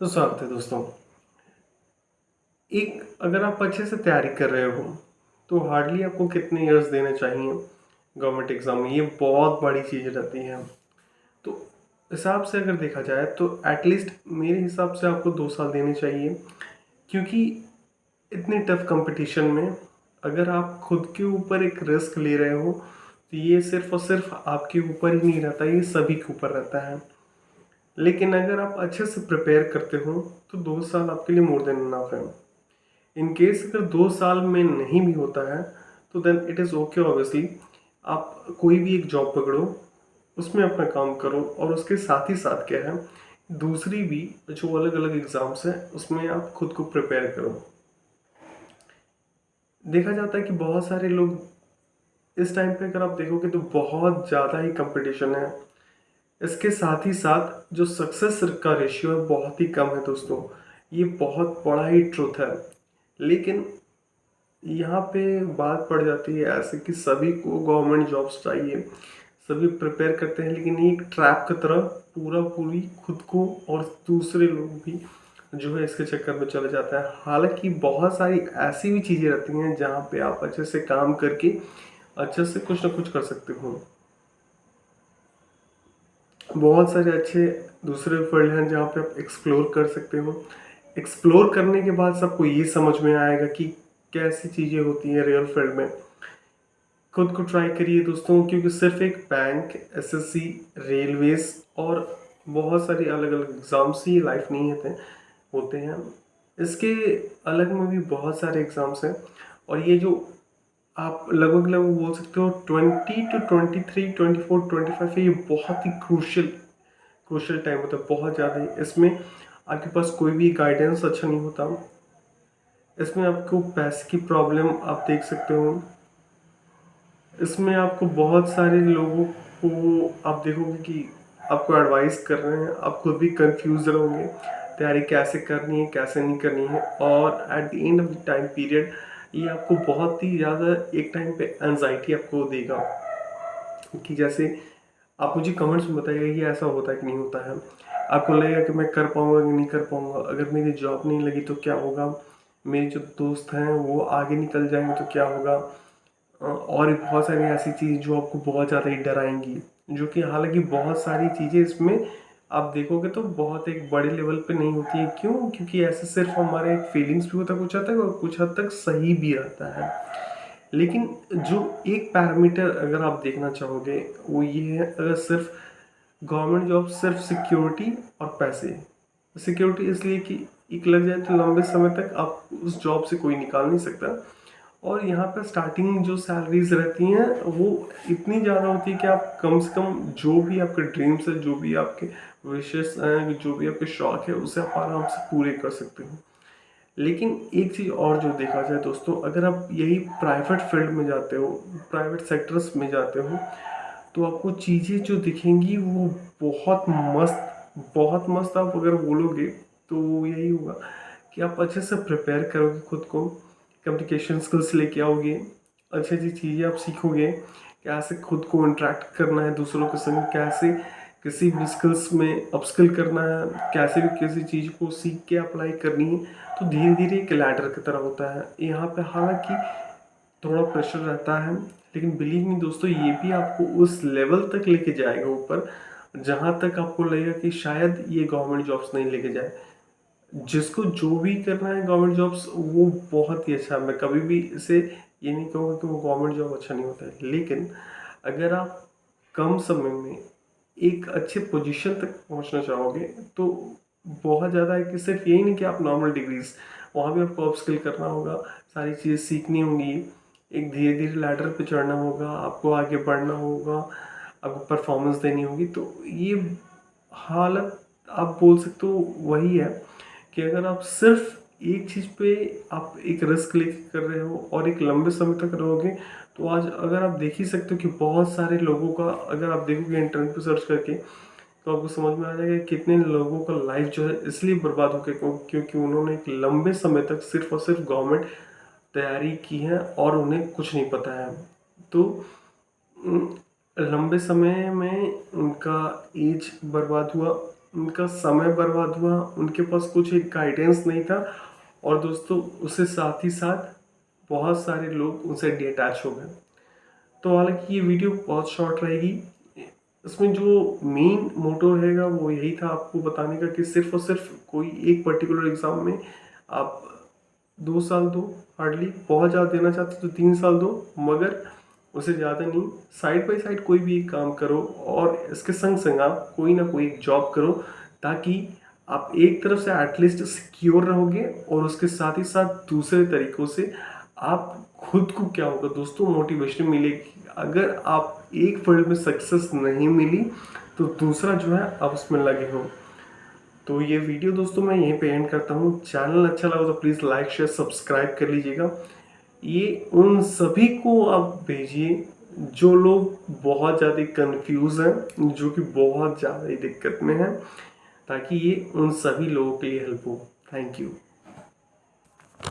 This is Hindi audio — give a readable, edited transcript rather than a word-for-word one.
तो स्वागत है दोस्तों। एक अगर आप अच्छे से तैयारी कर रहे हो तो हार्डली आपको कितने इयर्स देने चाहिए गवर्नमेंट एग्ज़ाम में, ये बहुत बड़ी चीज़ रहती है। तो हिसाब से अगर देखा जाए तो एटलीस्ट मेरे हिसाब से आपको 2 साल देने चाहिए, क्योंकि इतने टफ कंपटीशन में अगर आप खुद के ऊपर एक रिस्क ले रहे हो तो ये सिर्फ और सिर्फ आपके ऊपर ही नहीं रहता, ये सभी के ऊपर रहता है। लेकिन अगर आप अच्छे से प्रिपेयर करते हो तो 2 साल आपके लिए मोर देन इनफ है। इन केस अगर 2 साल में नहीं भी होता है तो then it is okay. Obviously आप कोई भी एक जॉब पकड़ो, उसमें अपना काम करो, और उसके साथ ही साथ क्या है, दूसरी भी जो अलग अलग एग्ज़ाम्स हैं उसमें आप खुद को प्रिपेयर करो। देखा जाता है कि बहुत सारे लोग इस टाइम पे अगर आप देखोगे तो बहुत ज़्यादा ही कंपटीशन है। इसके साथ ही साथ जो सक्सेस का रेशियो है बहुत ही कम है दोस्तों। ये बहुत बड़ा ही ट्रुथ है। लेकिन यहाँ पे बात पड़ जाती है ऐसे कि सभी को गवर्नमेंट जॉब्स चाहिए, सभी प्रिपेयर करते हैं, लेकिन ये एक ट्रैप की तरह पूरा पूरी खुद को और दूसरे लोग भी जो है इसके चक्कर में चले जाता है। हालांकि बहुत सारी ऐसी भी चीज़ें रहती हैं जहाँ पे आप अच्छे से काम करके अच्छे से कुछ ना कुछ कर सकते हो। बहुत सारे अच्छे दूसरे फील्ड हैं जहाँ पे आप एक्सप्लोर कर सकते हो। एक्सप्लोर करने के बाद सबको ये समझ में आएगा कि कैसी चीज़ें होती हैं रियल फील्ड में। खुद को ट्राई करिए दोस्तों, क्योंकि सिर्फ एक बैंक, एसएससी, रेलवेज और बहुत सारी अलग अलग एग्ज़ाम्स ही लाइफ नहीं होते हैं। इसके अलग में भी बहुत सारे एग्ज़ाम्स हैं। और ये जो आप लगभग लगभग बोल सकते हो 20 to 23, 24, 25 है, ये बहुत ही क्रूशल क्रूशल टाइम होता है, बहुत ज़्यादा ही। इसमें आपके पास कोई भी गाइडेंस अच्छा नहीं होता। इसमें आपको पैसे की प्रॉब्लम आप देख सकते हो। इसमें आपको बहुत सारे लोगों को आप देखोगे कि आपको एडवाइस कर रहे हैं, आप खुद भी कंफ्यूज रहोगे तैयारी कैसे करनी है कैसे नहीं करनी है। और at the end of the time period ये आपको बहुत ही ज़्यादा एक टाइम पे एनजाइटी आपको देगा कि जैसे आप मुझे कमेंट्स में बताइएगा कि ऐसा होता है कि नहीं होता है। आपको लगेगा कि मैं कर पाऊंगा कि नहीं कर पाऊंगा, अगर मेरी जॉब नहीं लगी तो क्या होगा, मेरे जो दोस्त हैं वो आगे निकल जाएंगे तो क्या होगा। और भी बहुत सारी ऐसी चीज़ जो आपको बहुत ज़्यादा ही डराएंगी, जो कि हालांकि बहुत सारी चीज़ें इसमें आप देखोगे तो बहुत एक बड़े लेवल पे नहीं होती है। क्यों? क्योंकि ऐसे सिर्फ हमारे फीलिंग्स भी होता है कुछ हद तक, और कुछ हद तक सही भी रहता है। लेकिन जो एक पैरामीटर अगर आप देखना चाहोगे वो ये है, अगर सिर्फ गवर्नमेंट जॉब सिर्फ सिक्योरिटी और पैसे। सिक्योरिटी इसलिए कि एक लग जाए तो लंबे समय तक आप उस जॉब से कोई निकाल नहीं सकता। और यहाँ पर स्टार्टिंग जो सैलरीज रहती हैं वो इतनी ज़्यादा होती है कि आप कम से कम जो भी आपके ड्रीम्स है, जो भी आपके विशेस हैं, जो भी आपके शौक है, उसे आप आराम से पूरे कर सकते हो। लेकिन एक चीज़ और जो देखा जाए दोस्तों, अगर आप यही प्राइवेट फील्ड में जाते हो, प्राइवेट सेक्टर्स में जाते हो, तो आपको चीज़ें जो दिखेंगी वो बहुत मस्त, बहुत मस्त। आप अगर बोलोगे तो यही होगा कि आप अच्छे से प्रिपेयर करोगे खुद को, कम्युनिकेशन स्किल्स लेके आओगे, अच्छी अच्छी चीज़ें आप सीखोगे, कैसे खुद को इंटरेक्ट करना है दूसरों के संग, कैसे किसी भी स्किल्स में अपस्किल करना है, कैसे भी किसी चीज़ को सीख के अप्लाई करनी है। तो धीरे धीरे एक लैडर की तरह होता है यहाँ पे। हालांकि थोड़ा प्रेशर रहता है, लेकिन बिलीव मी दोस्तों, ये भी आपको उस लेवल तक लेके जाएगा ऊपर जहाँ तक आपको लगेगा कि शायद ये गवर्नमेंट जॉब्स नहीं लेके जाए। जिसको जो भी करना है गवर्नमेंट जॉब्स, वो बहुत ही अच्छा है। मैं कभी भी इसे ये नहीं कहूँगा कि वो गवर्नमेंट जॉब अच्छा नहीं होता है। लेकिन अगर आप कम समय में एक अच्छे पोजीशन तक पहुंचना चाहोगे तो बहुत ज़्यादा है कि सिर्फ यही नहीं कि आप नॉर्मल डिग्रीज, वहाँ भी आपको अपस्किल करना होगा, सारी चीज़ें सीखनी होंगी, एक धीरे धीरे लैडर पे चढ़ना होगा, आपको आगे बढ़ना होगा, आपको परफॉर्मेंस देनी होगी। तो ये हालत आप बोल सकते हो वही है कि अगर आप सिर्फ एक चीज़ पे आप एक रिस्क लेके कर रहे हो और एक लंबे समय तक रहोगे, तो आज अगर आप देख ही सकते हो कि बहुत सारे लोगों का, अगर आप देखोगे इंटरनेट पे सर्च करके, तो आपको समझ में आ जाएगा कि कितने लोगों का लाइफ जो है इसलिए बर्बाद हो गया क्योंकि उन्होंने एक लंबे समय तक सिर्फ और सिर्फ गवर्नमेंट तैयारी की है और उन्हें कुछ नहीं पता है। तो लंबे समय में उनका एज बर्बाद हुआ, उनका समय बर्बाद हुआ, उनके पास कुछ एक गाइडेंस नहीं था, और दोस्तों उसके साथ ही साथ बहुत सारे लोग उनसे डिटैच हो गए। तो हालांकि ये वीडियो बहुत शॉर्ट रहेगी, इसमें जो मेन मोटो रहेगा वो यही था आपको बताने का कि सिर्फ और सिर्फ कोई एक पर्टिकुलर एग्ज़ाम में आप 2 साल दो, हार्डली बहुत ज़्यादा देना चाहते तो 3 साल दो, मगर उसे ज़्यादा नहीं। साइड बाय साइड कोई भी एक काम करो, और इसके संग संग आप कोई ना कोई एक जॉब करो, ताकि आप एक तरफ से एटलीस्ट सिक्योर रहोगे, और उसके साथ ही साथ दूसरे तरीकों से आप खुद को क्या होगा दोस्तों, मोटिवेशन मिलेगी। अगर आप एक फील्ड में सक्सेस नहीं मिली तो दूसरा जो है आप उसमें लगे हो। तो ये वीडियो दोस्तों मैं यहीं पे एंड करता हूँ। चैनल अच्छा लगा तो प्लीज़ लाइक शेयर सब्सक्राइब कर लीजिएगा। ये उन सभी को आप भेजिए जो लोग बहुत ज़्यादा कंफ्यूज हैं, जो कि बहुत ज़्यादा दिक्कत में हैं, ताकि ये उन सभी लोगों के लिए हेल्प हो। Thank you.